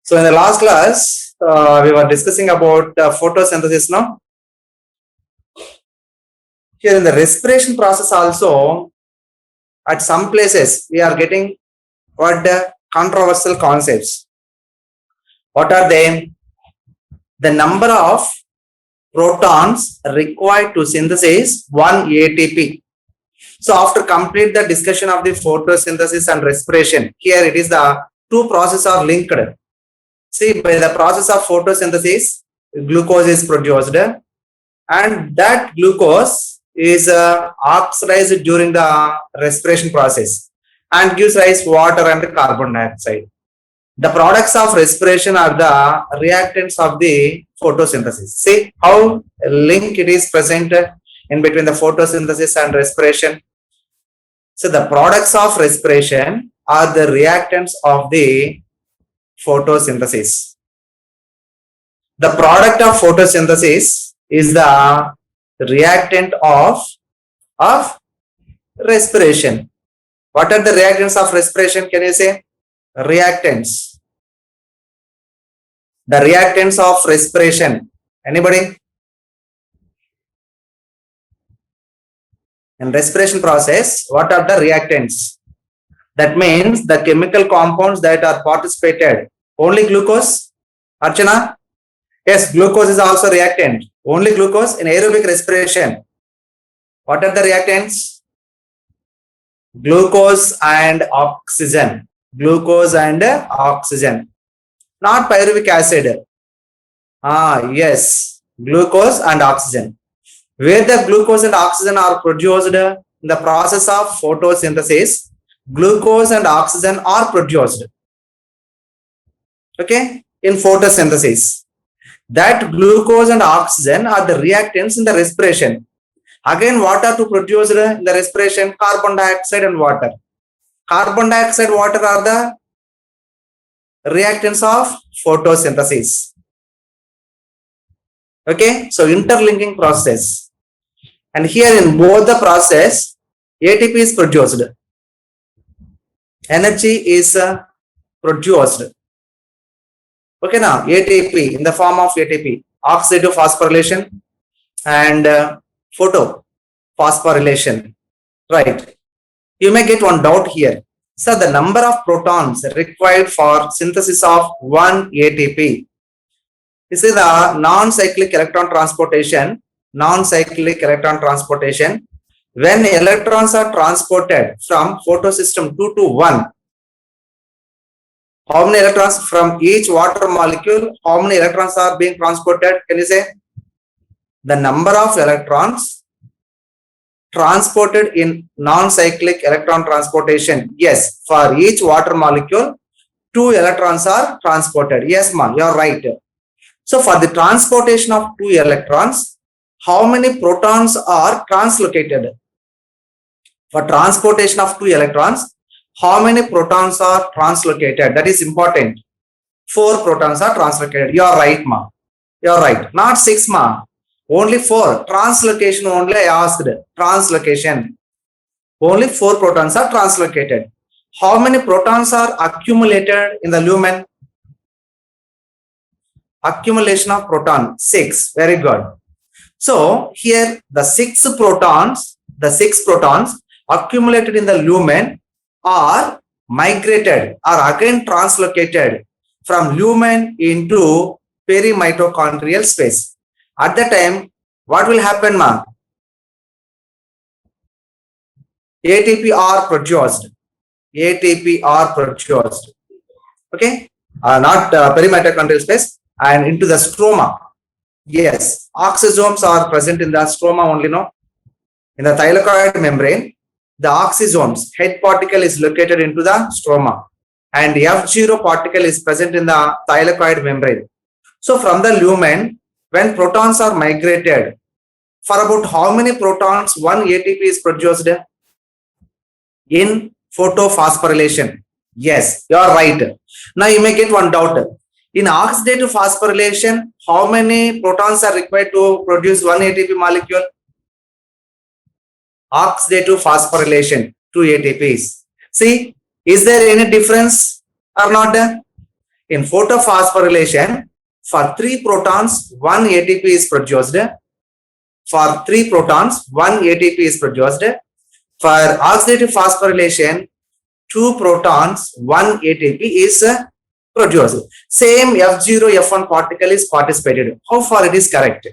So in the last class, we were discussing about photosynthesis now. Here in the respiration process also, at some places, we are getting what the controversial concepts. What are they? The number of protons required to synthesize 1 ATP. So after complete the discussion of the photosynthesis and respiration, here it is the two processes are linked. See, by the process of photosynthesis, glucose is produced and that glucose is oxidized during the respiration process and gives rise to water and carbon dioxide. The products of respiration are the reactants of the photosynthesis. See how a link it is present in between the photosynthesis and respiration. So the products of respiration are the reactants of the photosynthesis. The product of photosynthesis is the reactant of respiration. What are the reactants of respiration? Can you say? Reactants. The reactants of respiration. Anybody? In respiration process, what are the reactants? That means the chemical compounds that are participated. Only glucose? Archana? Yes, glucose is also reactant. Only glucose in aerobic respiration. What are the reactants? Glucose and oxygen. Glucose and oxygen. Not pyruvic acid. Yes, glucose and oxygen. Where the glucose and oxygen are produced in the process of photosynthesis, glucose and oxygen are produced. Okay, in photosynthesis. That glucose and oxygen are the reactants in the respiration. Again, what are to produce in the respiration? Carbon dioxide and water. Carbon dioxide, water are the reactants of photosynthesis. Okay, so interlinking process. And here in both the process, ATP is produced. Energy is produced. Okay, now ATP in the form of ATP, oxidative phosphorylation and photophosphorylation. Right. You may get one doubt here. So the number of protons required for synthesis of 1 ATP. This is the non-cyclic electron transportation. Non-cyclic electron transportation. When electrons are transported from photosystem 2 to 1, how many electrons from each water molecule, how many electrons are being transported? Can you say? The number of electrons transported in non-cyclic electron transportation. Yes, for each water molecule, 2 electrons are transported. Yes, ma'am, you are right. So for the transportation of 2 electrons, how many protons are translocated? For transportation of 2 electrons, how many protons are translocated? That is important. 4 protons are translocated. You are right, ma'am. You are right. Not 6, ma'am. Only 4. Translocation only I asked. Translocation. Only 4 protons are translocated. How many protons are accumulated in the lumen? Accumulation of proton 6. Very good. So here the 6 protons accumulated in the lumen are migrated or again translocated from lumen into perimitochondrial space. At that time, what will happen, ma'am? ATP are produced. ATP are produced. Okay, not perimitochondrial space and into the stroma. Yes, oxysomes are present in the stroma only, no? In the thylakoid membrane, the oxysomes head particle is located into the stroma and F0 particle is present in the thylakoid membrane. So from the lumen, when protons are migrated, for about how many protons 1 ATP is produced? In photophosphorylation. Yes, you are right. Now you may get one doubt. In oxidative phosphorylation, how many protons are required to produce 1 ATP molecule? Oxidative phosphorylation, 2 ATPs. See, is there any difference or not? In photophosphorylation, for 3 protons, 1 ATP is produced. For 3 protons, 1 ATP is produced. For oxidative phosphorylation, 2 protons, 1 ATP is produced. Same F0, F1 particle is participated. How far it is correct?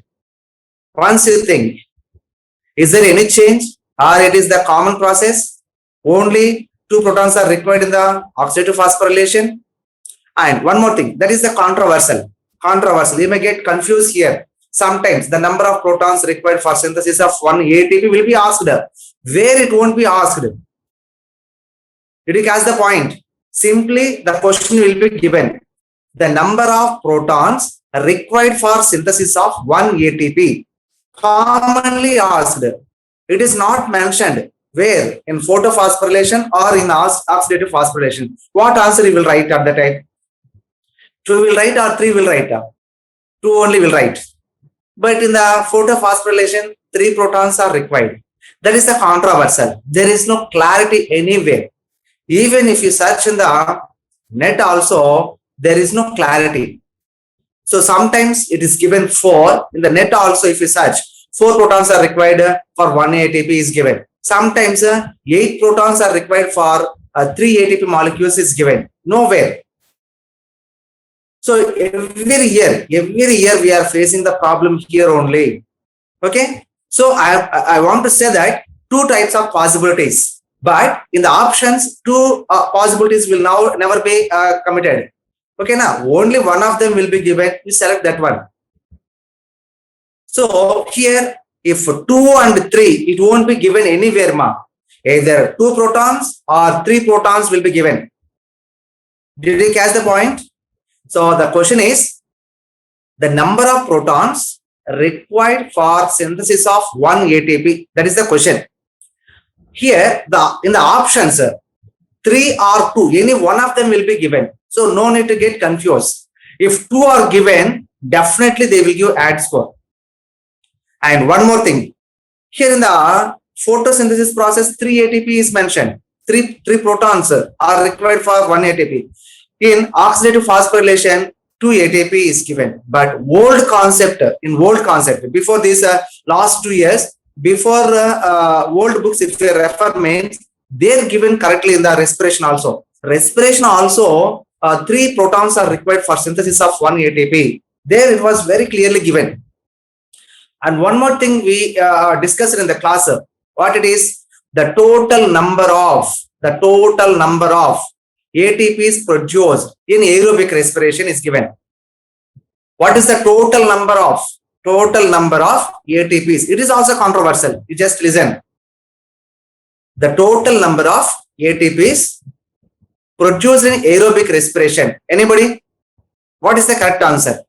Once you think, is there any change or it is the common process? Only 2 protons are required in the oxidative phosphorylation. And one more thing, that is the controversial. You may get confused here. Sometimes the number of protons required for synthesis of 1 ATP will be asked. Where it won't be asked. Did you catch the point? Simply the question will be given. The number of protons required for synthesis of 1 ATP. Commonly asked. It is not mentioned. Where? In photophosphorylation or in oxidative phosphorylation. What answer you will write at the time? 2 will write or 3 will write? 2 only will write. But in the photophosphorylation, 3 protons are required. That is the controversial. There is no clarity anywhere. Even if you search in the net also, there is no clarity. So sometimes it is given 4. In the net also, if you search, 4 protons are required for 1 ATP is given. Sometimes 8 protons are required for 3 ATP molecules is given. Nowhere. So every year we are facing the problem here only. Okay. So I want to say that 2 types of possibilities, but in the options 2 possibilities will now never be committed. Okay, now only one of them will be given. You select that one. So here, if 2 and 3, it won't be given anywhere, ma. Either 2 protons or 3 protons will be given. Did you catch the point? So the question is the number of protons required for synthesis of 1 ATP. That is the question. Here, in the options, 3 or 2, any one of them will be given. So no need to get confused. If 2 are given, definitely they will give add score. And one more thing. Here in the photosynthesis process, 3 ATP is mentioned. 3 protons are required for 1 ATP. In oxidative phosphorylation, 2 ATP is given. But old concept, before this last 2 years, before old books, if you refer means, they're given correctly in the respiration also. Respiration also, 3 protons are required for synthesis of 1 ATP. There it was very clearly given. And one more thing we discussed in the class, what it is, the total number of ATPs produced in aerobic respiration is given. What is the total number of ATPs? It is also controversial. You just listen. The total number of ATPs produced in aerobic respiration. Anybody? What is the correct answer?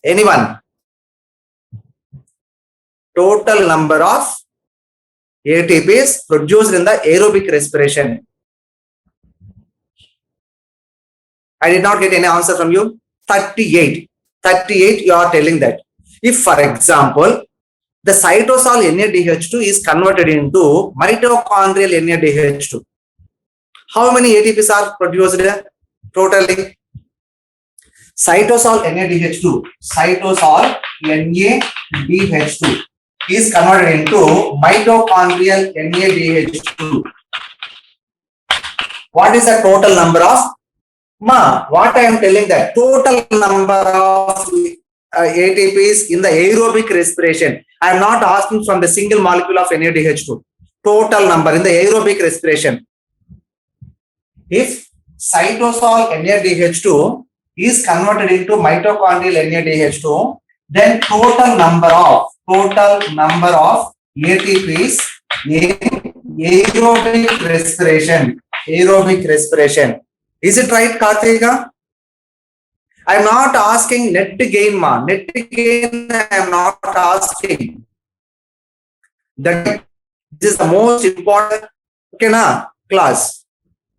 Anyone? Total number of ATPs produced in the aerobic respiration. I did not get any answer from you. 38. 38, you are telling that. If, for example, the cytosol NADH2 is converted into mitochondrial NADH2, how many ATPs are produced totally? Cytosol NADH2 is converted into mitochondrial NADH2. What is the total number of? What I am telling that total number of ATPs in the aerobic respiration. I am not asking from the single molecule of NADH2. Total number in the aerobic respiration. If cytosol NADH2 is converted into mitochondrial NADH2, then total number of ATPs in aerobic respiration. Is it right, Karthika? I am not asking net gain, Net gain I am not asking. That this is the most important class.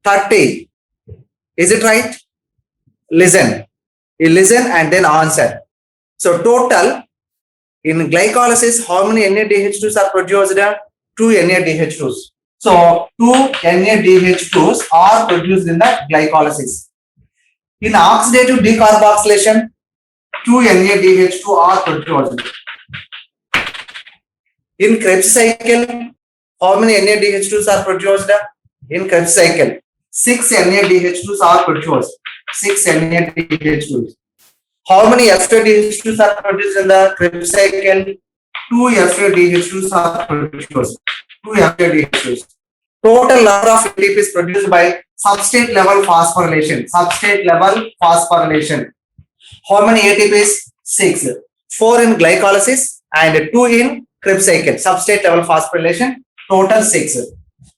30. Is it right? Listen. You listen and then answer. So total in glycolysis, how many NADH2s are produced? 2 NADH2s. So 2 NADH2s are produced in the glycolysis. In oxidative decarboxylation, 2 NADH2 are produced. In Krebs cycle, how many NADH2s are produced? In Krebs cycle, 6 NADH2s are produced. 6 NADH2s. How many FADH2s are produced in the Krebs cycle? 2 FADH2s are produced. 2 FADH2s. Total number of ATPs produced by substrate level phosphorylation. Substrate level phosphorylation. How many ATPs? 6. 4 in glycolysis and 2 in Krebs cycle. Substrate level phosphorylation. Total 6.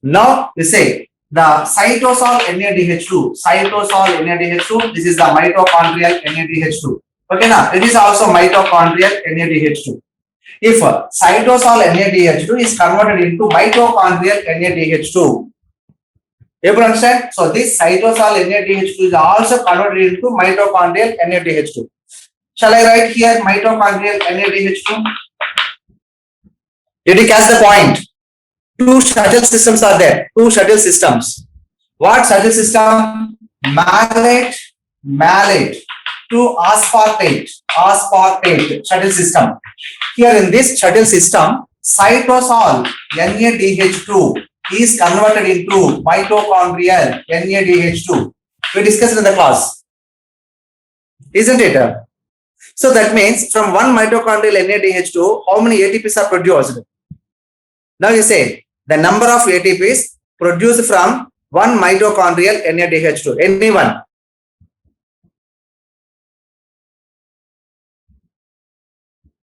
Now we say the cytosol NADH2. Cytosol NADH2. This is the mitochondrial NADH2. Okay, now it is also mitochondrial NADH2. If cytosol NADH2 is converted into mitochondrial NADH2, you understand? So this cytosol NADH2 is also converted into mitochondrial NADH2. Shall I write here mitochondrial NADH2? Did you catch the point? Two shuttle systems are there. Two shuttle systems. What shuttle system? Malate to aspartate shuttle system. Here in this shuttle system, cytosol NADH2 is converted into mitochondrial NADH2. We discussed in the class, isn't it? So that means from one mitochondrial NADH2, how many ATPs are produced? Now you say the number of ATPs produced from one mitochondrial NADH2. Anyone?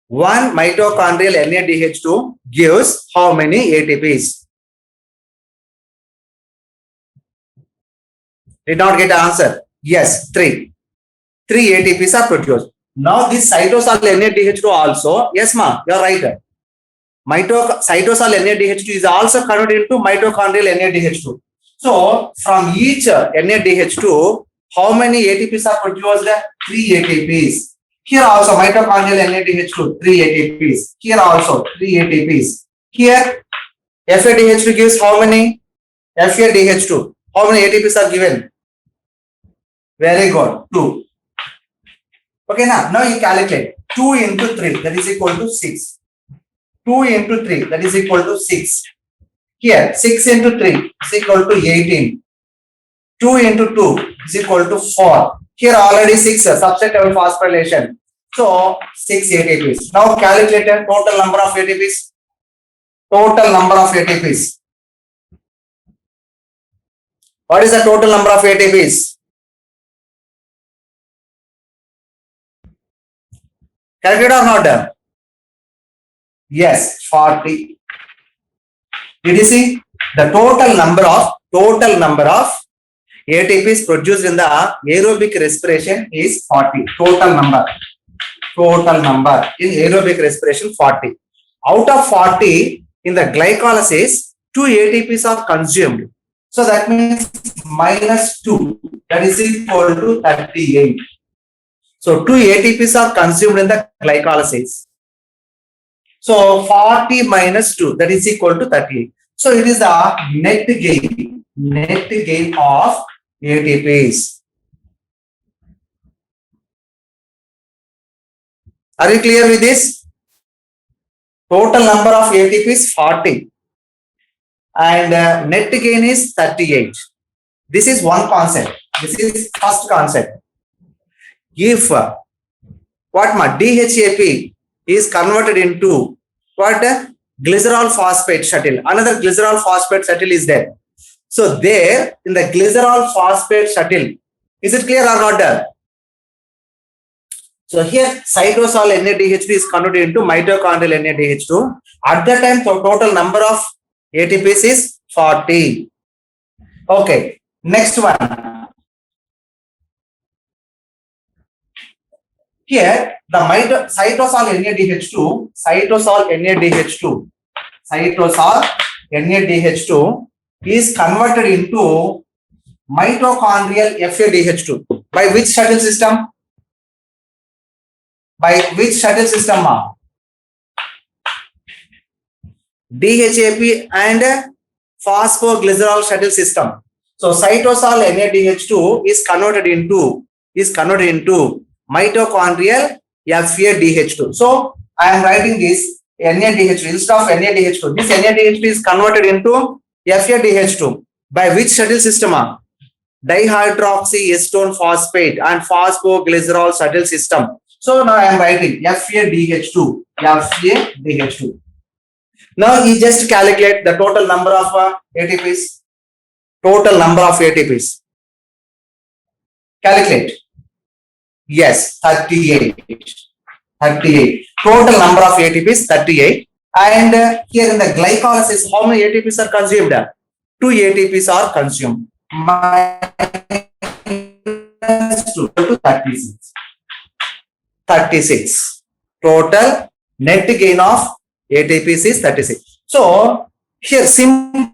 One mitochondrial NADH2 gives how many ATPs? Did not get an answer. Yes, 3. 3 ATPs are produced. Now this cytosol NADH2 also, yes ma, you are right. Cytosol NADH2 is also converted into mitochondrial NADH2. So from each NADH2, how many ATPs are produced? 3 ATPs. Here also mitochondrial NADH2, 3 ATPs. Here also 3 ATPs. Here FADH2 gives how many? FADH2. How many ATPs are given? Very good. 2. Okay, now you calculate. 2 into 3, that is equal to 6. 2 into 3, that is equal to 6. Here, 6 into 3 is equal to 18. 2 into 2 is equal to 4. Here already 6, substrate level phosphorylation. So, 6 ATPs. Now calculate the total number of ATPs. Total number of ATPs. What is the total number of ATPs? Calculate or not? Yes, 40. Did you see? The total number of ATPs produced in the aerobic respiration is 40. Total number in aerobic respiration 40. Out of 40, in the glycolysis, 2 ATPs are consumed. So that means minus 2, that is equal to 38. So 2 ATPs are consumed in the glycolysis. So 40 minus 2, that is equal to 38. So it is the net gain of ATPs. Are you clear with this? Total number of ATPs 40 and net gain is 38. This is one concept. This is first concept. If DHAP is converted into what? Glycerol phosphate shuttle. Another glycerol phosphate shuttle is there. So there in the glycerol phosphate shuttle, is it clear or not? So here cytosol NADH2 is converted into mitochondrial NADH2. At that time, the total number of ATPs is 40. Okay, next one. Here the cytosol NADH2 is converted into mitochondrial FADH2. By which shuttle system? DHAP and phosphoglycerol shuttle system. So cytosol NADH2 is converted into is converted into mitochondrial FADH2. So I am writing this NADH2 instead of NADH2. This NADH2 is converted into FADH2 by which shuttle system? Dihydroxyacetone phosphate and phosphoglycerol shuttle system. So now I am writing FADH2. FADH2. Now you just calculate the total number of ATPs. Total number of ATPs. Calculate. Yes, 38. 38. Total number of ATPs 38. And here in the glycolysis, how many ATPs are consumed? 2 ATPs are consumed. Minus 2 to 36. 36. Total net gain of ATPs is 36. So here simple.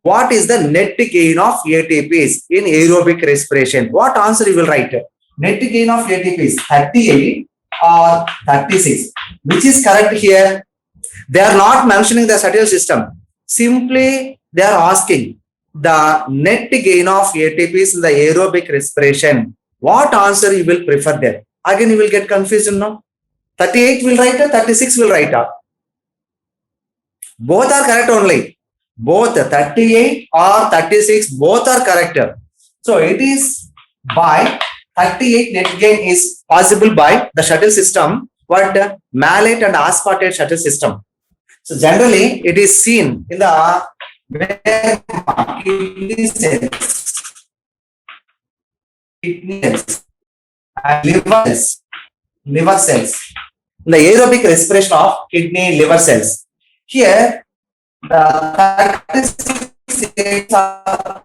What is the net gain of ATPs in aerobic respiration? What answer you will write? Net gain of ATPs 38 or 36. Which is correct here? They are not mentioning the shuttle system. Simply they are asking the net gain of ATPs in the aerobic respiration. What answer you will prefer there? Again you will get confused now. 38 will write, 36 will write. Both are correct only. Both 38 or 36, both are correct. So it is by 38 net gain is possible by the shuttle system, what malate and aspartate shuttle system. So generally it is seen in the kidney cells and liver cells. In the aerobic respiration of kidney, liver cells. Here the 36 are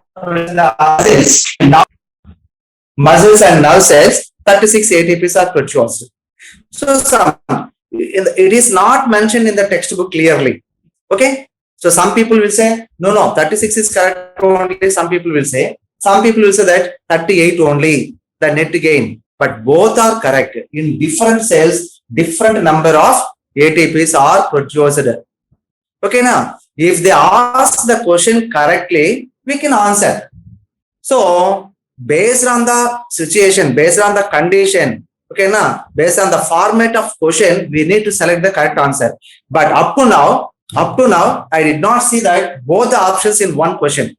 muscles and nerve cells, 36 ATPs are produced. So it is not mentioned in the textbook clearly. Okay. So some people will say, no, 36 is correct only. Some people will say that 38 only, the net gain. But both are correct. In different cells, different number of ATPs are produced. Okay, now, if they ask the question correctly, we can answer. So, based on the situation, based on the condition, okay, now, based on the format of question, we need to select the correct answer. But up to now, I did not see that both the options in one question.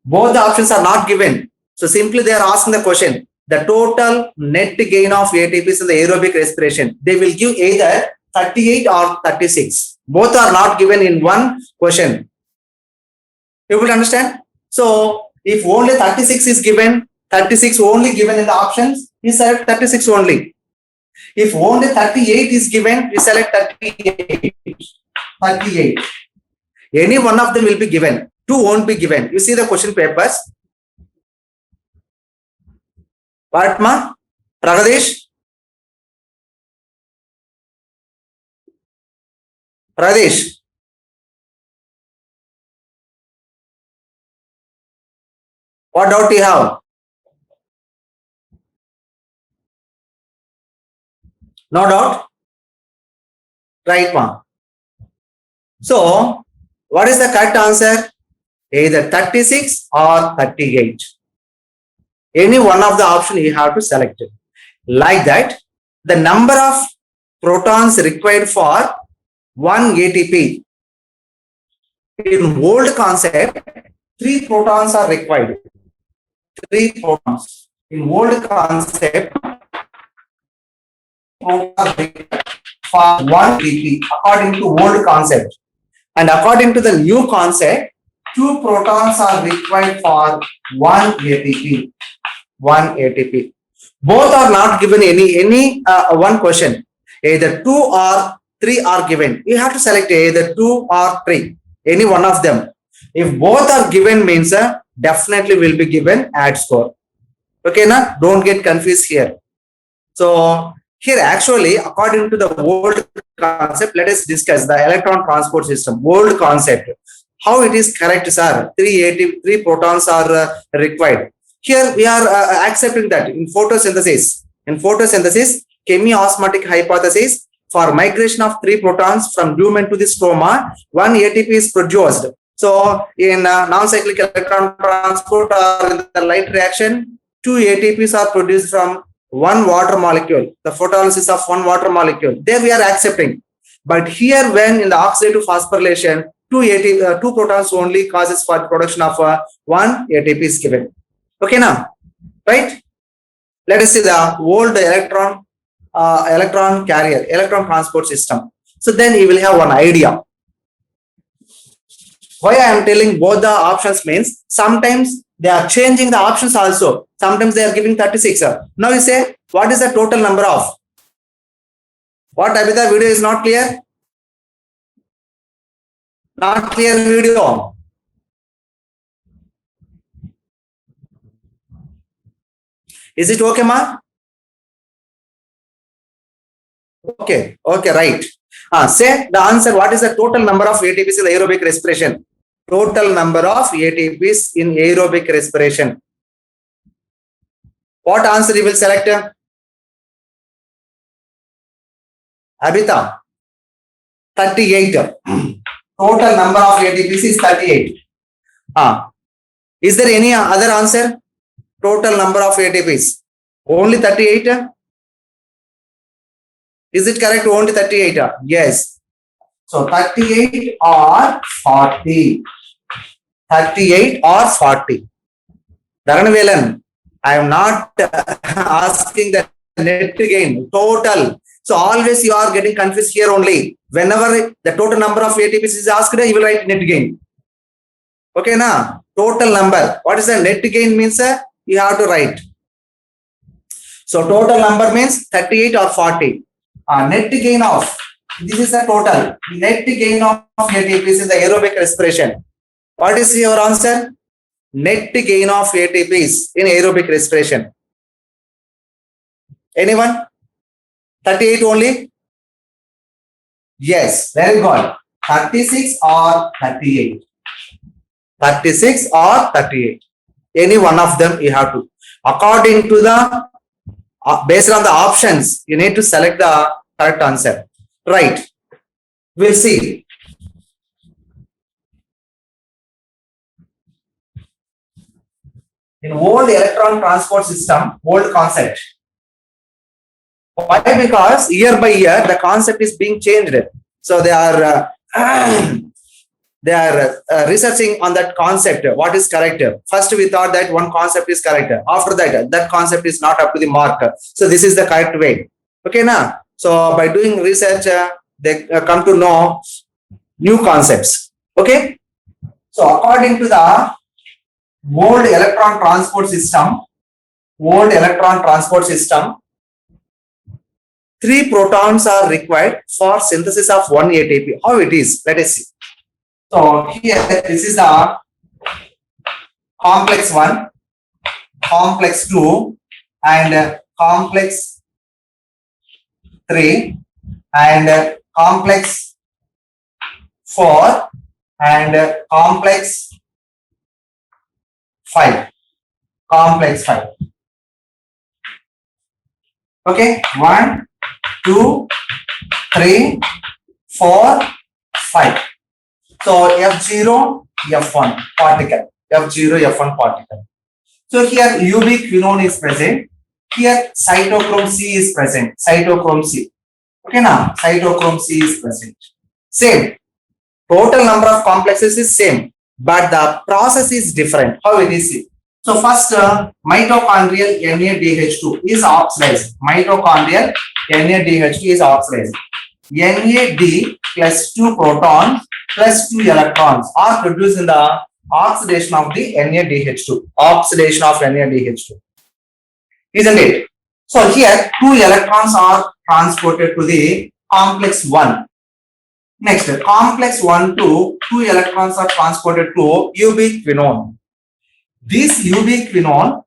Both the options are not given. So, simply they are asking the question, the total net gain of ATPs in the aerobic respiration. They will give either 38 or 36. Both are not given in one question. You will understand? So, if only 36 is given, 36 only given in the options, we select 36 only. If only 38 is given, we select 38. 38. Any one of them will be given. Two won't be given. You see the question papers. What, ma? Pragadesh? Pradesh. What doubt you have? No doubt? Right, ma. So, what is the correct answer? Either 36 or 38. Any one of the option you have to select it. Like that, the number of protons required for 1 ATP. In old concept, 3 protons are required. 3 protons. In old concept, protons are required for 1 ATP according to old concept. And according to the new concept, 2 protons are required for 1 ATP. 1 ATP. Both are not given any one question. Either 2 or 3 are given. You have to select either 2 or 3. Any one of them. If both are given means definitely will be given add score. Okay, na? Don't get confused here. So here actually according to the old concept, let us discuss the electron transport system. Old concept. How it is correct, sir? 3 protons are required. Here we are accepting that in photosynthesis. In photosynthesis, chemiosmotic hypothesis, for migration of 3 protons from lumen to the stroma, 1 ATP is produced. So in non-cyclic electron transport or in the light reaction, two ATPs are produced from one water molecule, the photolysis of one water molecule. There we are accepting. But here, when in the oxidative phosphorylation, two protons only causes for production of one ATP is given. Okay, now, right? Let us see the old electron carrier, electron transport system. So then you will have one idea. Why I am telling both the options means sometimes they are changing the options also. Sometimes they are giving 36. Now you say, what is the total number of? What, Abhita, video is not clear? Not clear video. Is it okay, ma? Okay, right. Say the answer, what is the total number of ATPs in aerobic respiration? Total number of ATPs in aerobic respiration. What answer you will select? Abhita, 38. Total number of ATPs is 38. Is there any other answer? Total number of ATPs. Only 38? Is it correct? Only 38? Yes. So 38 or 40. 38 or 40. Dharanavelan, I am not asking the net gain, total. So always you are getting confused here only. Whenever the total number of ATPs is asked, you will write net gain. Okay, na? Total number. What is the net gain means? You have to write. So total number means 38 or 40. Net gain of, this is the total. Net gain of ATPs in the aerobic respiration. What is your answer? Net gain of ATPs in aerobic respiration. Anyone? 38 only? Yes, very good. 36 or 38. 36 or 38. Any one of them you have to. According to the, based on the options, you need to select the correct answer. Right. We'll see. In old electron transport system, old concept. Why? Because year by year the concept is being changed. So they are researching on that concept. What is correct? First we thought that one concept is correct. After that, that concept is not up to the mark. So this is the correct way. Okay, now. So by doing research, they come to know new concepts. Okay. So according to the old electron transport system, 3 protons are required for synthesis of one ATP. How it is? Let us see. So here, this is the complex 1, complex 2, and complex 3, and complex 4, and complex 5. Complex 5. Okay, 1, 2, 3, 4, 5. So F0, F1 particle. F0, F1 particle. So here ubiquinone is present. Here cytochrome C is present. Cytochrome C. Okay, now cytochrome C is present. Same. Total number of complexes is same, but the process is different. How it is? So first, mitochondrial NADH2 is oxidized. Mitochondrial NADH2 is oxidized. NAD plus 2 protons plus 2 electrons are produced in the oxidation of the NADH2. Oxidation of NADH2. Isn't it? So here 2 electrons are transported to the complex 1. Next, complex 1 to 2 electrons are transported to ubiquinone. This ubiquinone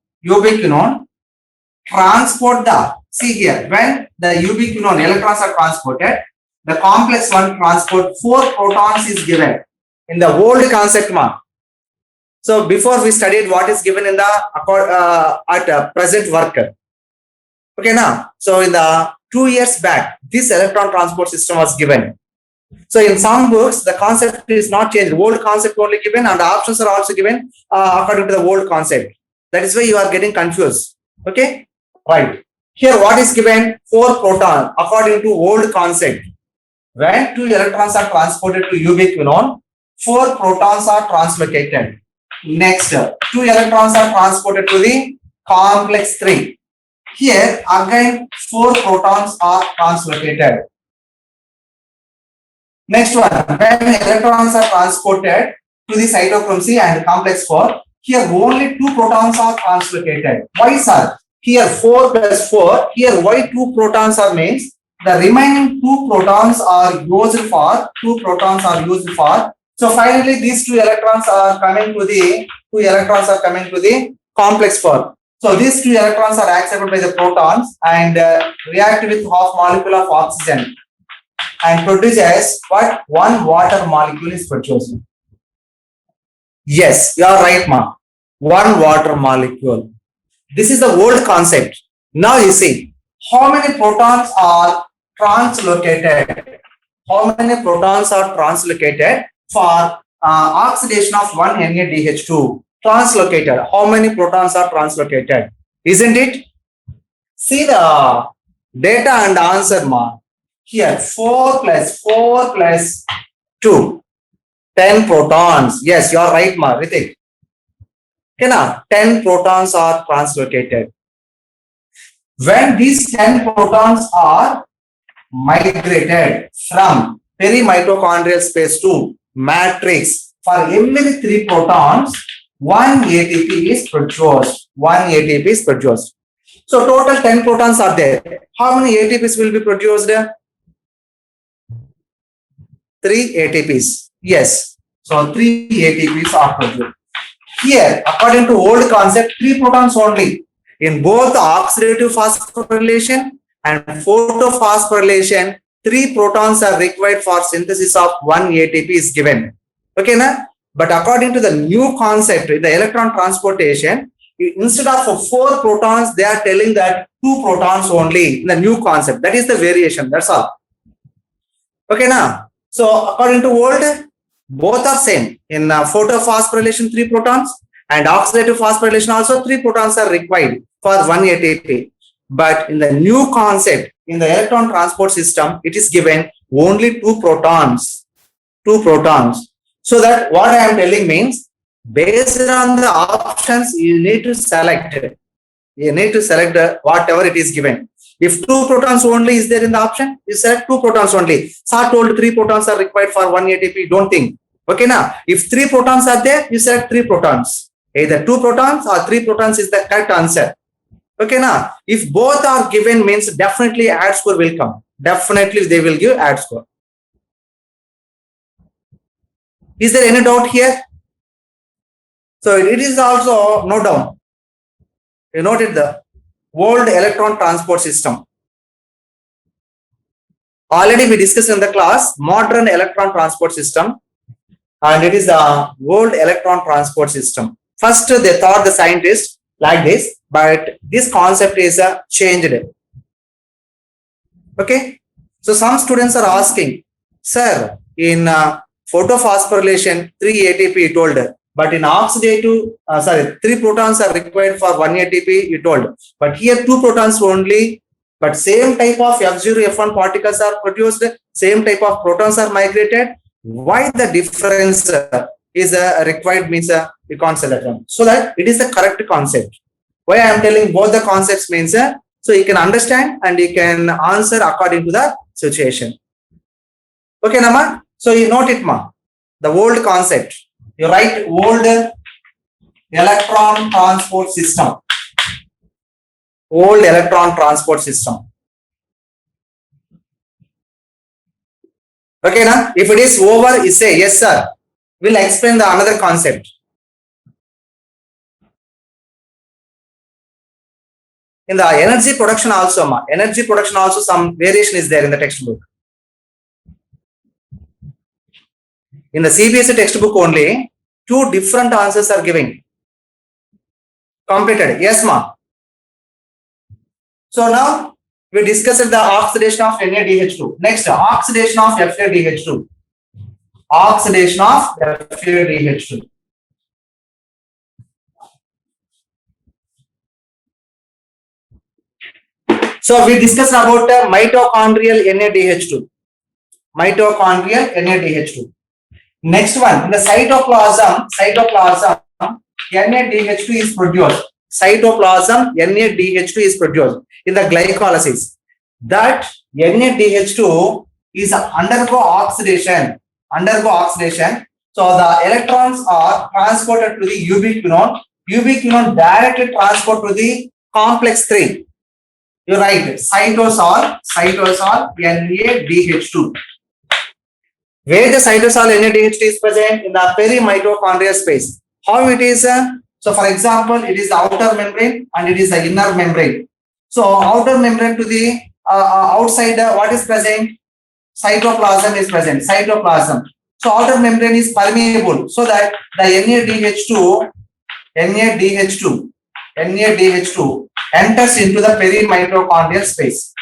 transport the, see here, when the ubiquinone electrons are transported, the complex 1 transport 4 protons is given in the old concept mark. So before we studied what is given in the at present work. Okay, now, so in the 2 years back, this electron transport system was given. So in some books, the concept is not changed. Old concept only given, and the options are also given according to the old concept. That is why you are getting confused. Okay, right. Here what is given? 4 protons according to old concept. When 2 electrons are transported to ubiquinone, 4 protons are translocated. Next, 2 electrons are transported to the complex 3. Here again 4 protons are translocated. Next one, when electrons are transported to the cytochrome C and complex 4, here only 2 protons are translocated. Why, sir? Here 4 plus 4, here why 2 protons are means the remaining 2 protons are used for, so finally these 2 electrons are coming to the complex 4. So these 2 electrons are accepted by the protons and react with half molecule of oxygen and produces what? 1 water molecule is produced. Yes, you are right, ma. 1 water molecule. This is the old concept. Now you see, how many protons are translocated? How many protons are translocated for oxidation of 1 NaDH2? Translocated. How many protons are translocated? Isn't it? See the data and answer, ma. Here 4 plus 2. 10 protons. Yes, you are right, ma. Ritik. Okay, now 10 protons are translocated. When these 10 protons are migrated from perimitochondrial space to matrix, for every 3 protons, 1 ATP is produced. 1 ATP is produced. So total 10 protons are there. How many ATPs will be produced? 3 ATPs. Yes. So 3 ATPs are produced. Here, according to old concept, 3 protons only. In both oxidative phosphorylation and photophosphorylation, 3 protons are required for synthesis of 1 ATP is given. Okay, na? But according to the new concept, in the electron transportation, instead of 4 protons, they are telling that 2 protons only in the new concept. That is the variation. That's all. Okay, now. So according to old, both are same. In photophosphorylation, 3 protons, and oxidative phosphorylation also 3 protons are required for 1 ATP. But in the new concept, in the electron transport system, it is given only 2 protons. 2 protons. So that what I am telling means, based on the options, you need to select. You need to select whatever it is given. If 2 protons only is there in the option, you select 2 protons only. Sir told 3 protons are required for 1 ATP. Don't think. Okay, now if 3 protons are there, you select 3 protons. Either 2 protons or 3 protons is the correct answer. Okay, now if both are given means definitely add score will come. Definitely they will give add score. Is there any doubt here? So it is also no doubt. You noted the old electron transport system. Already we discussed in the class modern electron transport system, and it is the old electron transport system. First they thought the scientists like this, but this concept is changed. Okay, so some students are asking, sir, in photophosphorylation 3 ATP you told, but in oxidative 3 protons are required for 1 ATP you told, but here 2 protons only, but same type of F0 F1 particles are produced, same type of protons are migrated. Why the difference is required means we can't select them, so that it is the correct concept. Why I am telling both the concepts means so you can understand and you can answer according to the situation. Okay, Nama. So you note it, ma. The old concept. You write old electron transport system. Old electron transport system. Okay, na? If it is over, you say yes, sir. We'll explain the another concept. In the energy production also, ma. Energy production also some variation is there in the textbook. In the CBSE textbook only, 2 different answers are given. Completed. Yes, ma. So now we discussed the oxidation of NaDH2. Next, oxidation of FADH2. Oxidation of FADH2. So we discussed about mitochondrial NADH2. Mitochondrial NADH2. Next one, in the cytoplasm, NADH2 is produced. Cytoplasm, NADH2 is produced in the glycolysis. That NADH2 is undergo oxidation. So the electrons are transported to the ubiquinone. Ubiquinone directly transport to the complex 3. You're right. Cytosol, NADH2. Where the cytosol NADH2 is present? In the perimitochondrial space. How it is? So for example, it is the outer membrane and it is the inner membrane. So outer membrane to the outside, what is present? Cytoplasm is present. Cytoplasm. So outer membrane is permeable, so that the NADH2 enters into the perimitochondrial space.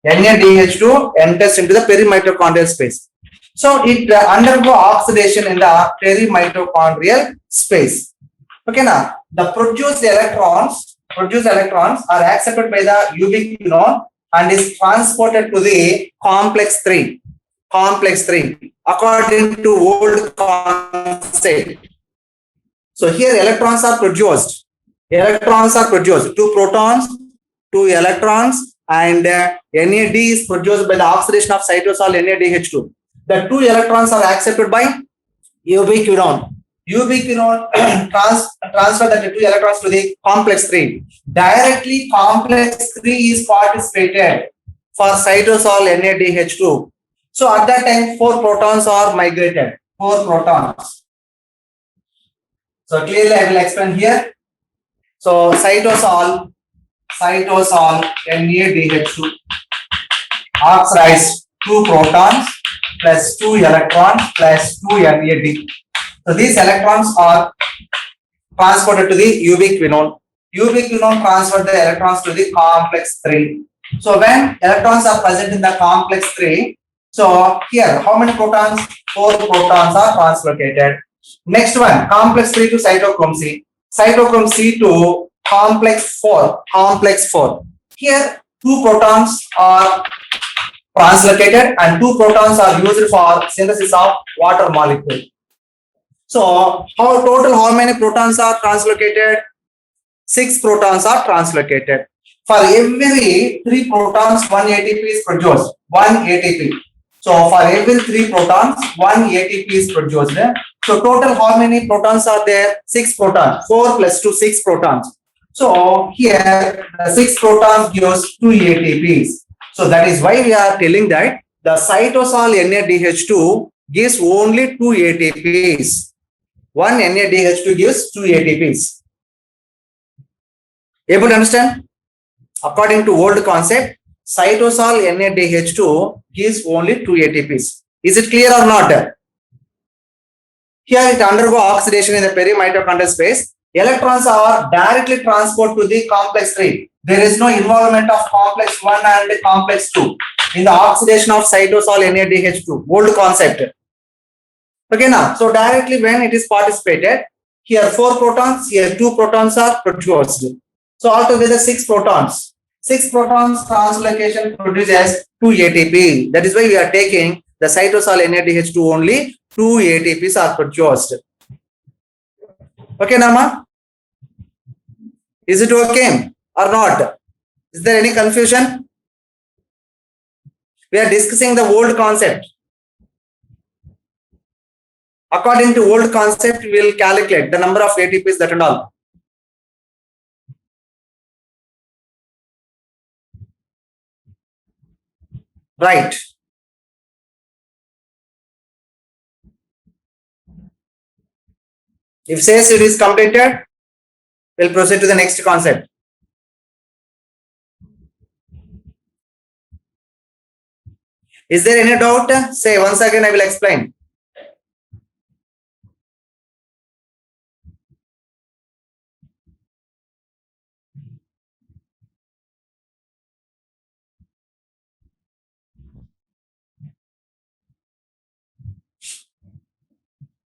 NADH2 enters into the perimitochondrial space. So it undergo oxidation in the perimitochondrial space. Okay, now the produced electrons are accepted by the ubiquinone and is transported to the complex 3. According to old concept. So here electrons are produced. Two protons, two electrons, and NAD is produced by the oxidation of cytosol NADH2. The two electrons are accepted by ubiquinone. Transfer the two electrons to the complex 3. Directly complex 3 is participated for cytosol NADH2. So at that time 4 protons are migrated. 4 protons. So clearly I will explain here. So cytosol NADH2 oxidize 2 protons plus 2 electrons plus 2 NAD. So these electrons are transported to the ubiquinone. Ubiquinone transfer the electrons to the complex 3. So when electrons are present in the complex 3, so here how many protons? 4 protons are translocated. Next one, complex 3 to cytochrome C. Cytochrome C to complex 4. Here 2 protons are translocated and 2 protons are used for synthesis of water molecule. So how many protons are translocated? 6 protons are translocated. For every 3 protons, 1 ATP is produced. 1 ATP. So for every 3 protons, 1 ATP is produced. So total how many protons are there? 6 protons. 4 plus 2, 6 protons. So here the 6 protons gives 2 ATPs. So that is why we are telling that the cytosol NADH2 gives only 2 ATPs. 1 NADH2 gives 2 ATPs. Able to understand? According to old concept, cytosol NADH2 gives only 2 ATPs. Is it clear or not? Here it undergo oxidation in the perimitochondrial space. Electrons are directly transported to the complex 3. There is no involvement of complex 1 and complex 2 in the oxidation of cytosol NADH2. Old concept. Okay, now, so directly when it is participated, here 4 protons, here 2 protons are produced. So altogether 6 protons. 6 protons translocation produces 2 ATP. That is why we are taking the cytosol NADH2 only 2 ATPs are produced. Okay, Nama? Is it okay or not? Is there any confusion? We are discussing the old concept. According to old concept, we will calculate the number of ATPs that and all. Right. If says it is completed, we'll proceed to the next concept. Is there any doubt? Say once again, I will explain.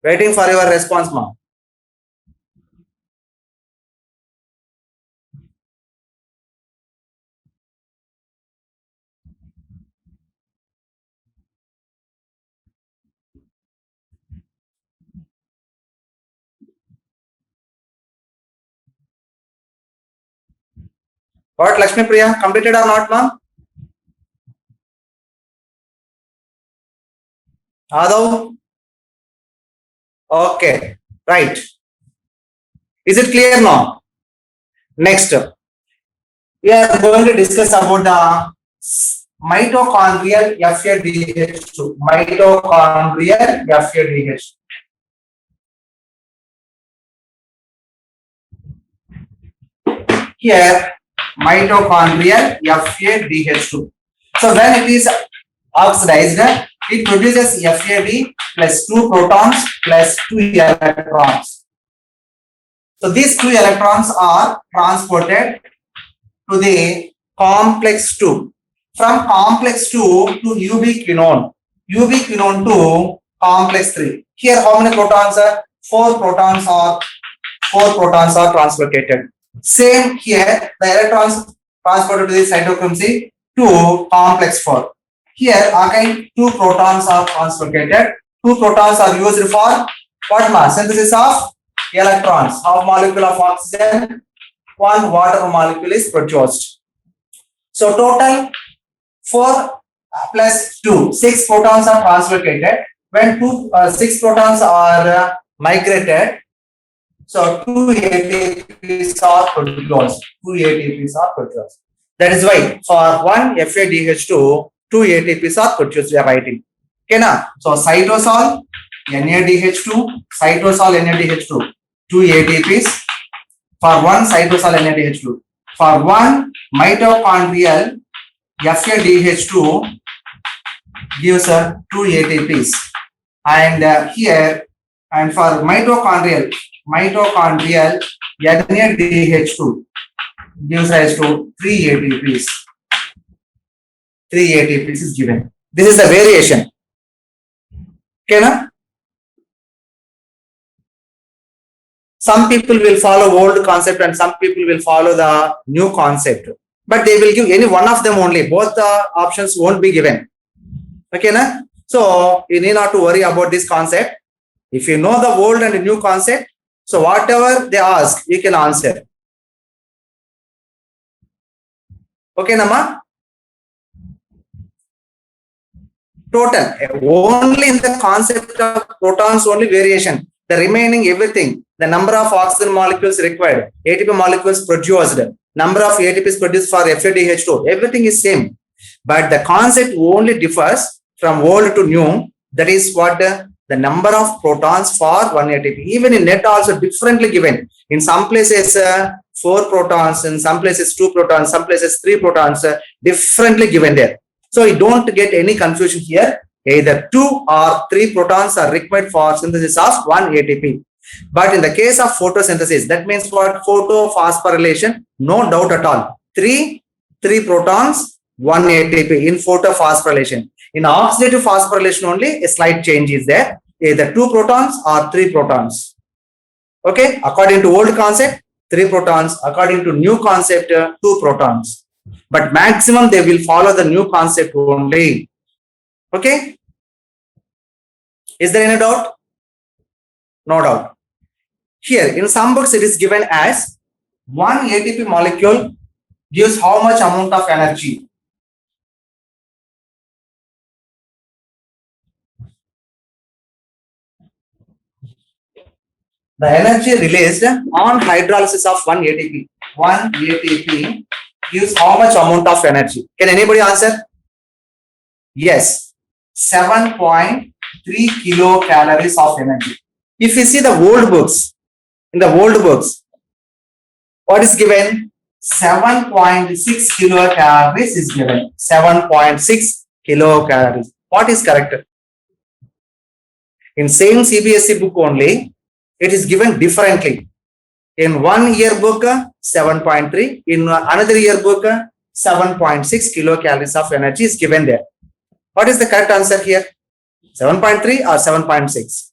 Waiting for your response, ma'am. What, Lakshmi Priya, completed or not, ma'am? Adav? Okay, right. Is it clear now? Next, we are going to discuss about the mitochondrial FADH2. Mitochondrial FADH2. Here, mitochondrial FADH2. So when it is oxidized, it produces FAD plus 2 protons plus 2 electrons. So these 2 electrons are transported to the complex 2. From complex 2 to ubiquinone. Ubiquinone to complex 3. Here how many protons are? 4 protons are translocated. Same here, the electrons transported to the cytochrome C to complex 4. Here again 2 protons are translocated. 2 protons are used for what mass? Synthesis of electrons. Half molecule of oxygen, 1 water molecule is produced. So total 4 plus 2, 6 protons are translocated. When 6 protons are migrated, so 2 ATPs are produced. 2 ATPs are produced. That is why for 1 FADH2, 2 ATPs are produced. We are writing. Okay, now. So cytosol NADH2, cytosol NADH2, 2 ATPs. For 1 cytosol NADH2. For 1 mitochondrial FADH2 gives 2 ATPs. And here, and for mitochondrial NADH2 gives rise to 3 ATPs. 3 ATPs is given. This is the variation. Okay, na? Some people will follow old concept and some people will follow the new concept. But they will give any one of them only. Both the options won't be given. Okay, na? So you need not to worry about this concept. If you know the old and the new concept, so whatever they ask, you can answer. Okay, Nama? Total, only in the concept of protons, only variation. The remaining everything, the number of oxygen molecules required, ATP molecules produced, number of ATPs produced for FADH2, everything is same. But the concept only differs from old to new. That is what the number of protons for 1 ATP. Even in net also differently given. In some places 4 protons, in some places 2 protons, some places 3 protons, differently given there. So you don't get any confusion here. Either 2 or 3 protons are required for synthesis of 1 ATP. But in the case of photosynthesis, that means what? Photophosphorylation, no doubt at all. 3 protons, 1 ATP in photophosphorylation. In oxidative phosphorylation only, a slight change is there. Either 2 protons or 3 protons. Okay, according to old concept, 3 protons. According to new concept, 2 protons. But maximum they will follow the new concept only. Okay. Is there any doubt? No doubt. Here, in some books, it is given as 1 ATP molecule gives how much amount of energy? The energy released on hydrolysis of 1 ATP. 1 ATP gives how much amount of energy? Can anybody answer? Yes, 7.3 kilocalories of energy. If you see the old books, in the old books, what is given? 7.6 kilocalories is given. 7.6 kilocalories. What is correct? In same CBSE book only, it is given differently. In one yearbook, 7.3. In another yearbook, 7.6 kilocalories of energy is given there. What is the correct answer here? 7.3 or 7.6?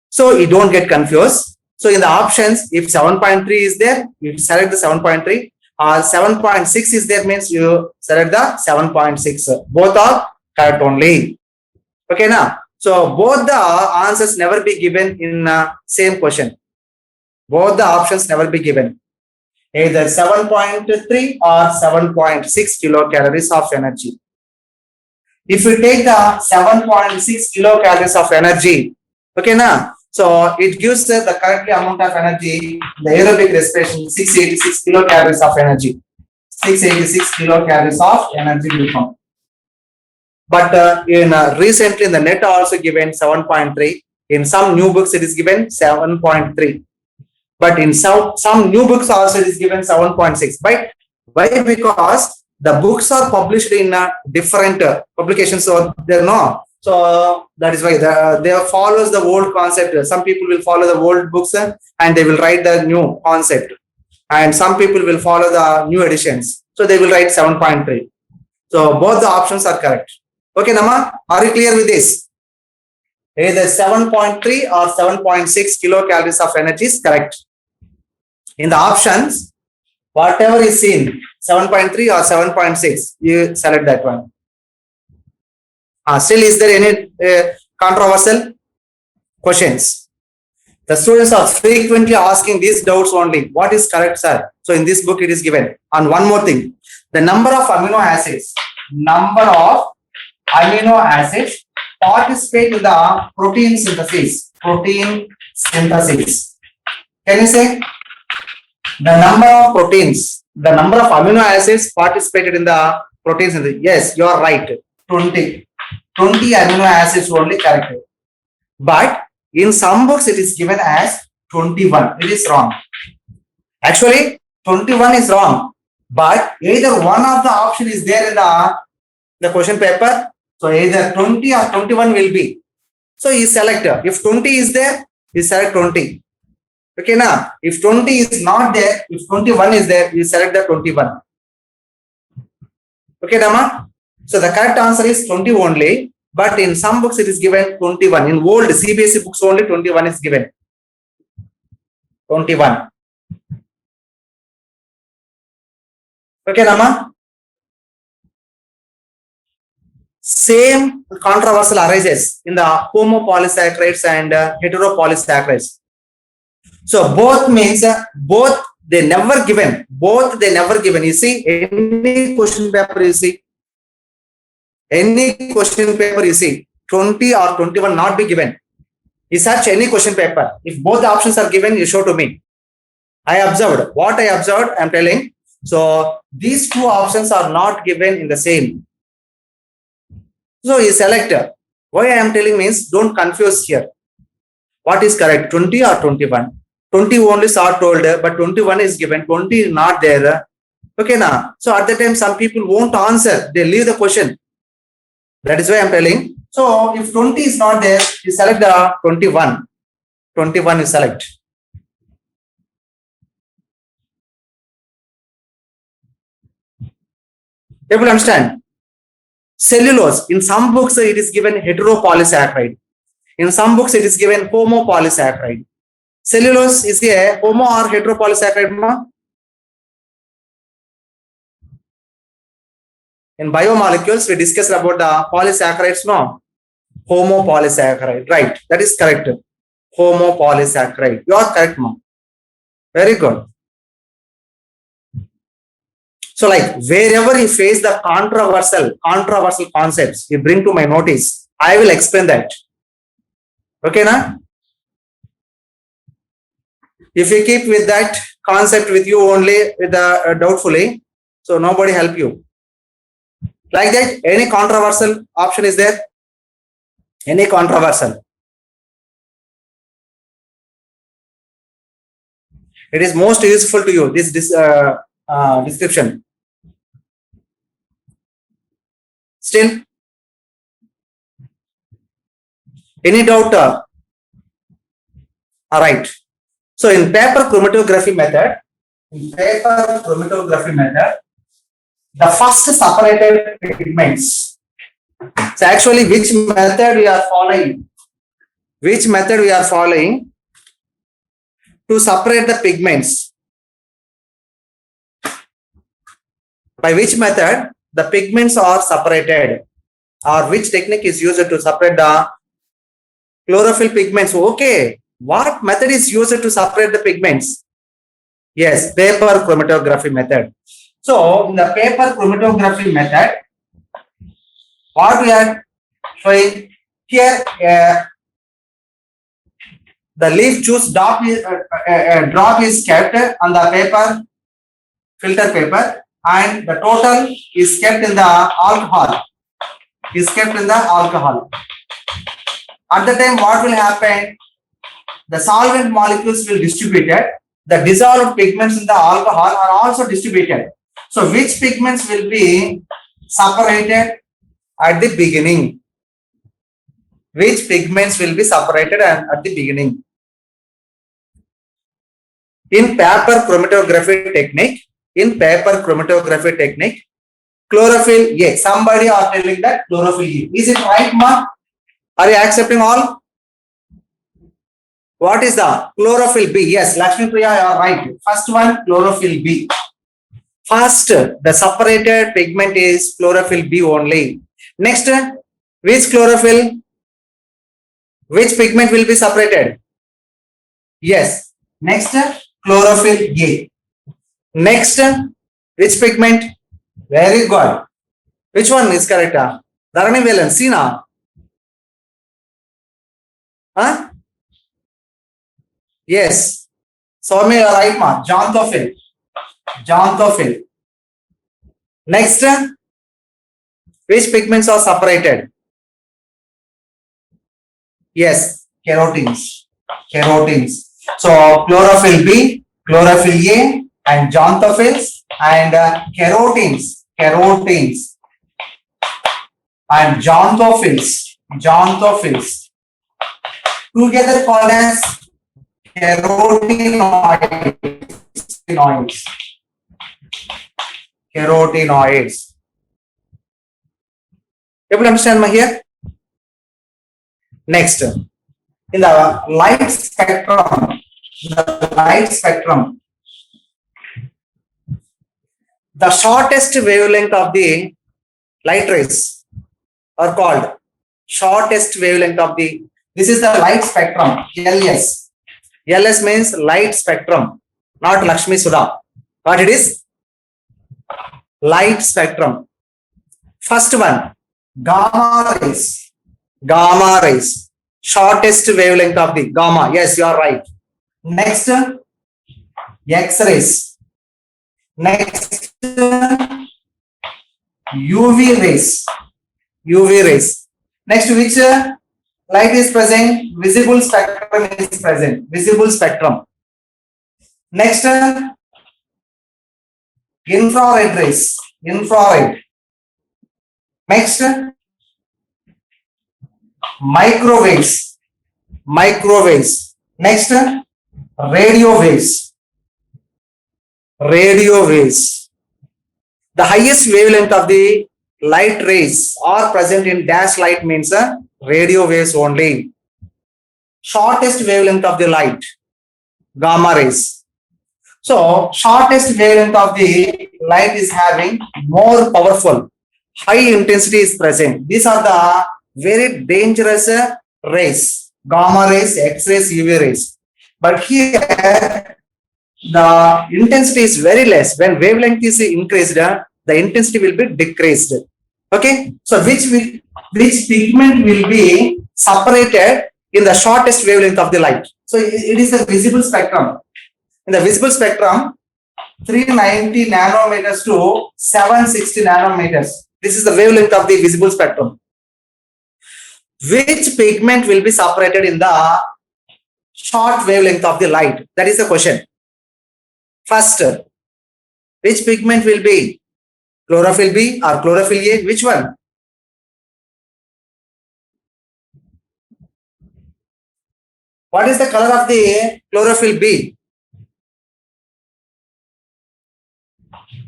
So you don't get confused. So in the options, if 7.3 is there, you select the 7.3, or 7.6 is there means you select the 7.6. Both are correct only. Okay, now. So both the answers never be given in same question. Both the options never be given. either 7.3 or 7.6 kilocalories of energy. If you take the 7.6 kilocalories of energy, okay na, so it gives the correct amount of energy, the aerobic respiration, 686 kilocalories of energy. 686 kilocalories of energy will come. But recently in the net also given 7.3. In some new books it is given 7.3. But in some new books also it is given 7.6. Why? Because the books are published in different publications, so they're not. So that is why they follows the old concept. Some people will follow the old books and they will write the new concept. And some people will follow the new editions. So they will write 7.3. So both the options are correct. Okay, Nama, are you clear with this? Either 7.3 or 7.6 kilocalories of energy is correct. In the options, whatever is seen, 7.3 or 7.6, you select that one. Still, is there any controversial questions? The students are frequently asking these doubts only. What is correct, sir? So in this book it is given. And one more thing, the number of amino acids participate in the protein synthesis. Protein synthesis. Can you say the number of proteins, the number of amino acids participated in the protein synthesis? Yes, you are right. 20 amino acids only correct. But in some books it is given as 21. It is wrong. Actually, 21 is wrong. But either one of the option is there in the question paper. So either 20 or 21 will be. So you select. If 20 is there, you select 20. Okay, now if 20 is not there, if 21 is there, you select the 21. Okay, Dama. So the correct answer is 20 only. But in some books it is given 21. In old CBSE books only 21 is given. 21. Okay, Nama. Same controversial arises in the homopolysaccharides and heteropolysaccharides. So both means both they never given. You see, any question paper you see. Any question paper you see, 20 or 21 not be given. You search any question paper. If both the options are given, you show to me. I observed. What I observed, I am telling. So these two options are not given in the same. So you select. Why I am telling means don't confuse here. What is correct, 20 or 21? 20 only are told, but 21 is given. 20 is not there. Okay, now. So at the time, some people won't answer. They leave the question. That is why I am telling. So if 20 is not there, you select the 21. 21 you select. Able to understand? Cellulose. In some books it is given heteropolysaccharide. In some books it is given homopolysaccharide. Cellulose is a homo or heteropolysaccharide, ma? In biomolecules, we discussed about the polysaccharides, no? Homopolysaccharide, right? That is correct. Homopolysaccharide. You are correct, ma'am. Very good. So, like wherever you face the controversial concepts, you bring to my notice. I will explain that. Okay, na? If you keep with that concept with you only with the doubtfully, so nobody help you. Like that, any controversial option is there? Any controversial? It is most useful to you, this description. Still? Any doubt? All right. So in paper chromatography method, the first separated pigments. So actually, which method we are following? Which method we are following to separate the pigments? By which method the pigments are separated, or which technique is used to separate the chlorophyll pigments? Okay, what method is used to separate the pigments? Yes, paper chromatography method. So in the paper chromatography method, what we are showing here, the leaf juice drop is kept on the paper, filter paper, and the total is kept in the alcohol. At the time, what will happen? The solvent molecules will distributed. The dissolved pigments in the alcohol are also distributed. So which pigments will be separated at the beginning? Which pigments will be separated at the beginning? In paper chromatography technique, chlorophyll A. Somebody are telling that chlorophyll A. Is it right, ma? Are you accepting all? What is the chlorophyll B? Yes, Lakshmi Priya, you are right. First one, chlorophyll B. First, the separated pigment is chlorophyll B only. Next, which pigment will be separated? Yes. Next, chlorophyll A. Next, which pigment? Very good. Which one is correct? Dharani Velan, Sina. Huh? Yes. Swami, you are right, ma. Xanthophyll. Next, which pigments are separated? Yes, carotenes. So chlorophyll B, chlorophyll A, and xanthophylls and carotenes and xanthophylls together called as carotenoids. Able to understand here? Next, in the light spectrum, the shortest wavelength of the light rays are called shortest wavelength of the. This is the light spectrum, LS. LS means light spectrum, not Lakshmi Sudha. What it is? Light spectrum. First one, gamma rays. Shortest wavelength of the gamma. Yes, you are right. Next, X-rays. Next, UV rays. Next, which light is present? Visible spectrum is present. Next, infrared rays. Next, microwaves. Next, radio waves. The highest wavelength of the light rays are present in dash light means radio waves only. Shortest wavelength of the light, gamma rays. So shortest wavelength of the light is having more powerful, high intensity is present. These are the very dangerous rays, gamma rays, X-rays, UV rays. But here the intensity is very less. When wavelength is increased, the intensity will be decreased. Okay, so which pigment will be separated in the shortest wavelength of the light? So it is the visible spectrum. In the visible spectrum, 390 nanometers to 760 nanometers. This is the wavelength of the visible spectrum. Which pigment will be separated in the short wavelength of the light? That is the question. First, which pigment will be chlorophyll B or chlorophyll A? Which one? What is the color of the chlorophyll B?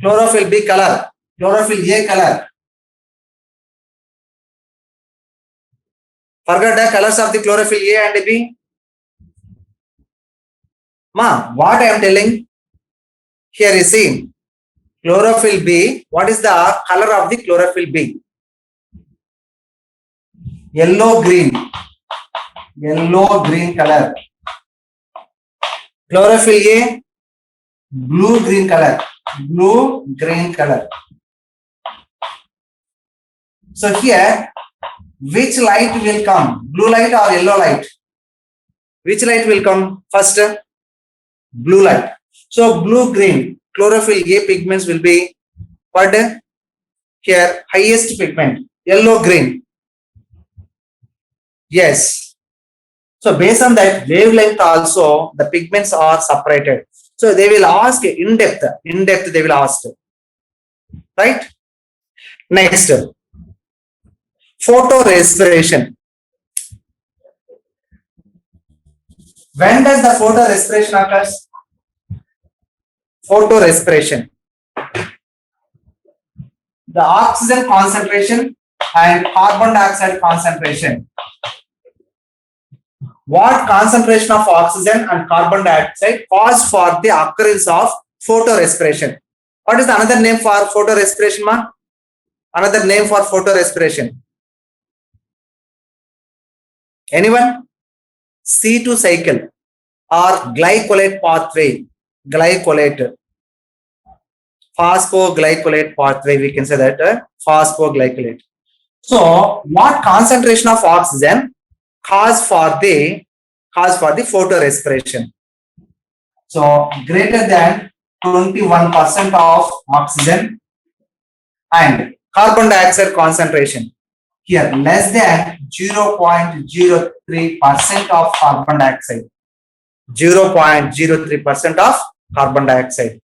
Chlorophyll B color, chlorophyll A color. Forget the colors of the chlorophyll A and B. Ma, what I am telling here is seen. Chlorophyll B, what is the color of the chlorophyll B? Yellow green color. Chlorophyll A, blue-green color. Blue-green color. So here, which light will come? Blue light or yellow light? Which light will come first? Blue light. So blue-green chlorophyll A pigments will be what? Here, highest pigment. Yellow-green. Yes. So based on that wavelength also, the pigments are separated. So they will ask in depth they will ask. Right? Next. Photorespiration. When does the photorespiration occurs? Photorespiration. The oxygen concentration and carbon dioxide concentration. What concentration of oxygen and carbon dioxide cause for the occurrence of photorespiration? What is the another name for photorespiration, ma? Another name for photorespiration. Anyone? C2 cycle or glycolate pathway. Glycolate. Phosphoglycolate pathway, we can say that phosphoglycolate. So, what concentration of oxygen cause for the photorespiration? So, greater than 21% of oxygen and carbon dioxide concentration. Here, less than 0.03% of carbon dioxide. 0.03% of carbon dioxide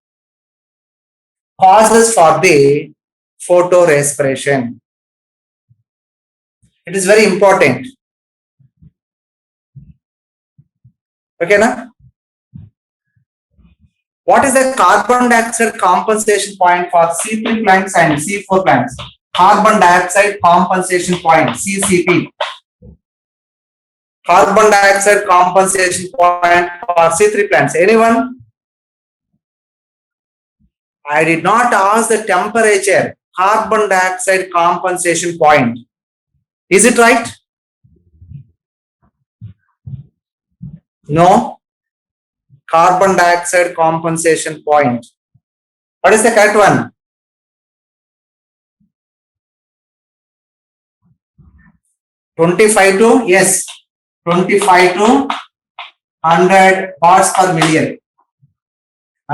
causes for the photorespiration. It is very important. Okay, na? What is the carbon dioxide compensation point for C3 plants and C4 plants? Carbon dioxide compensation point, CCP. Carbon dioxide compensation point for C3 plants. Anyone? I did not ask the temperature. Carbon dioxide compensation point. Is it right? No. Carbon dioxide compensation point. What is the correct one? (25 to) yes, 25 to 100 parts per million.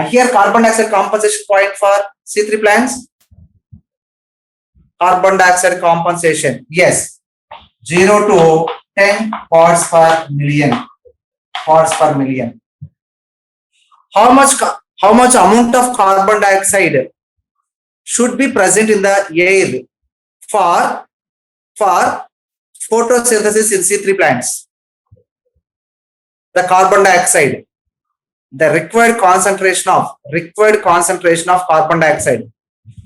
Here carbon dioxide compensation point for C3 plants. Carbon dioxide compensation, yes, 0 to 10 parts per million. Parts per million. How much amount of carbon dioxide should be present in the air for photosynthesis in C3 plants? The carbon dioxide, the required concentration of carbon dioxide.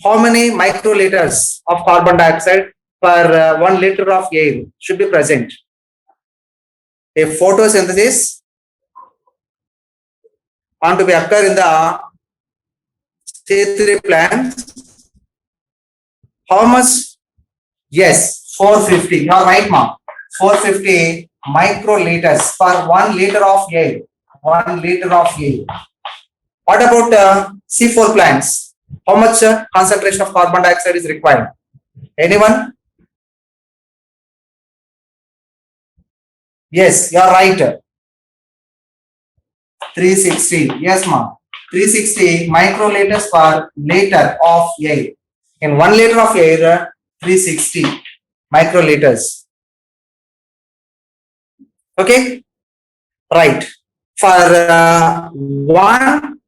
How many microliters of carbon dioxide per 1 liter of air should be present? A photosynthesis want to be occur in the C3 plants. How much? Yes, 450. You are right, ma'am. 450 microliters per 1 liter of air. 1 liter of air. What about C4 plants? How much concentration of carbon dioxide is required? Anyone? Yes, you are right. 360. Yes, ma'am. 360 microliters per liter of air. In 1 liter of air, 360 microliters. Okay? Right. For one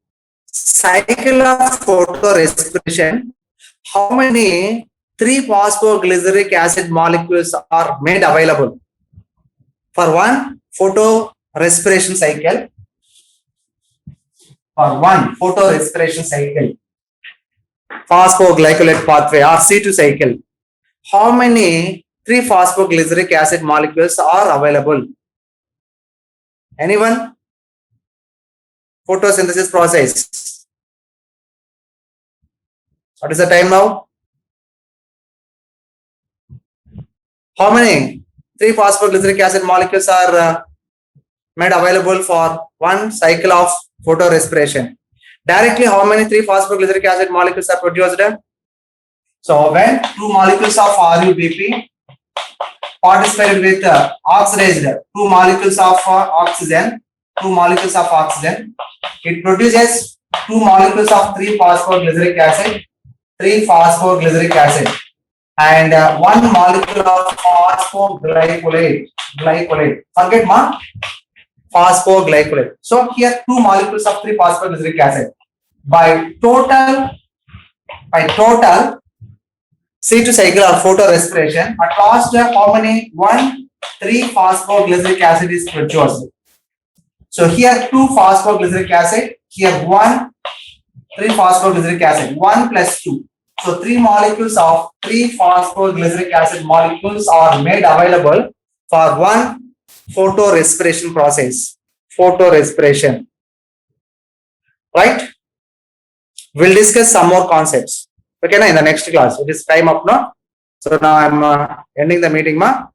cycle of photorespiration, how many 3-phosphoglyceric acid molecules are made available? For one photorespiration cycle, phosphoglycolate pathway or C2 cycle, how many 3-phosphoglyceric acid molecules are available? Anyone? Photosynthesis process. What is the time now? How many 3-phosphoglyceric acid molecules are made available for one cycle of photorespiration? Directly, how many 3-phosphoglyceric acid molecules are produced? So when two molecules of RuBP participated with oxidized two molecules of oxygen, it produces two molecules of 3-phosphoglyceric acid, and one molecule of phosphoglycolate. Forget ma, phosphoglycolate. So here two molecules of 3-phosphoglyceric acid. By total C2 cycle or photorespiration, at last how many? 3-phosphoglyceric acid is produced. So here 2-phosphoglyceric acid, here 3-phosphoglyceric acid, 1 plus 2. So 3 molecules of 3-phosphoglyceric acid molecules are made available for one photorespiration process. Photorespiration. Right? We'll discuss some more concepts. Okay, na, in the next class. It is time up now. So now I'm ending the meeting, ma.